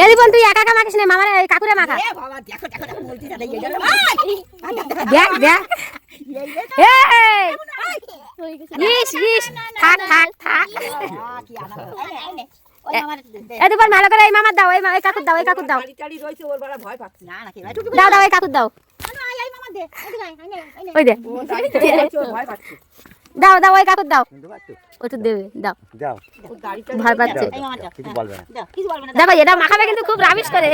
এরি বল তুই একা একা মাখিস না, মামারে এই কাকুরে মাখা। এ বাবা দেখো দেখো দেখো বলতি দাদা এই গেল। দেখ দেখ এই ইস ইস থাক থাক থাক। কি আনন্দ। এই নে ওই মামার এদি বল ভালো করে এই মামার দাও, এই কাকুর দাও, এই কাকুর দাও। গাড়ি রয়েছে ওর বড় ভয় পাচ্ছে। না না কি দাও দাও, এই কাকুর দাও। এই মামা দে এদিকে আয় আয় ওই দে ও গাড়িটা রয়েছে ওর ভয় পাচ্ছে। দাও দাও, ওই কাকুর দাও। ও তো দেবে দাও, যাও ও গাড়িটা ভয় পাচ্ছে। এই মামা কিছু বলবে না। দাও কিছু বলবে না। দেখো এটা মাখাবে কিন্তু খুব রাবিশ করে।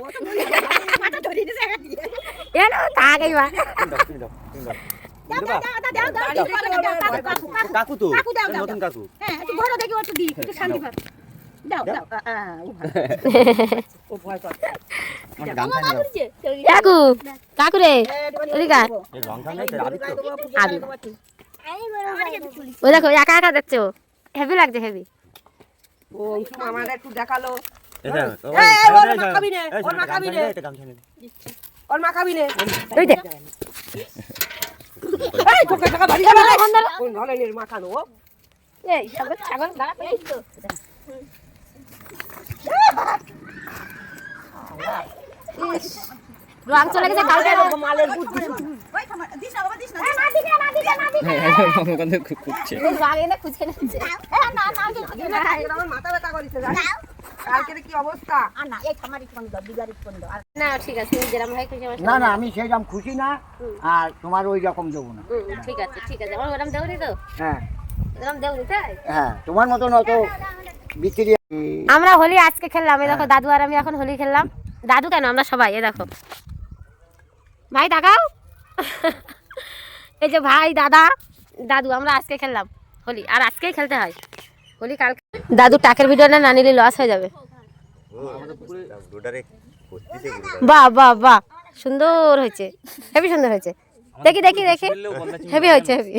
ও তো মাথা ধরে দিছে একা দিয়ে। এনো থাক এই মা। কাকু তো কাকু দাও, দাও, নতুন কাকু। হ্যাঁ একটু বড় দেখি একটু দি একটু শান্তি পাবে। দাও দাও ও ভয় পাচ্ছে। আমার গামছা নিয়ে যাও। কাকু কাকুরে এদিকে আয়। এই রংটা নেই তো আদিত্য। আবি ওই দেখো একা একা দেখছো, হেভি লাগছে হেভি। ও উসুম আমাদের একটু দেখালো। এটা এই ওর মা খাবি নে, ওর মা খাবি নে। এটা গামছা নে। ওর মা খাবি নে। ওই দেখ এই তোকে টাকা বাড়ি যাবে না। কোন ধরনের মা খানো ও? এই ছাগল ছাগল দাঁড়া এই তো রং চলে গেছে কালকে। মালের বুদ্ধি। ওই খামা দিস না বাবা দিস না। না দিকে না দিকে না দিকে এই রং এনে খুঁজে নিচ্ছে। না না আমার মাথা ব্যথা করেছে জানিস? কালকের কি অবস্থা? আর না এই খামারি কোন দাও বিগারি কোন দাও। আর না ঠিক আছে তুমি যেরকম হয় খুশি আমার না না আমি সেইরকম খুশি না, আর তোমার ওই রকম দেবো না। ঠিক আছে আমার ওরকম দেওনি তো, হ্যাঁ ওরকম দেওনি তাই। হ্যাঁ তোমার মতন অত বিক্রি। আমরা হোলি আজকে খেললাম, এই দেখো দাদু আর আমি এখন হোলি খেললাম। দাদু কেন আমরা সবাই, এই দেখো ভাই তাকাও। এই যে ভাই দাদা দাদু আমরা আজকে খেললাম হোলি, আর আজকেই খেলতে হয় হোলি। কালকে দাদু টাকের ভিডিওটা না নিলে লস হয়ে যাবে। ও আমাদের পুরো রোডারে করতেছে গুলো। বাহ বাহ বাহ সুন্দর হয়েছে, হেভি সুন্দর হয়েছে। দেখি দেখি দেখি হেভি হয়েছে হেভি।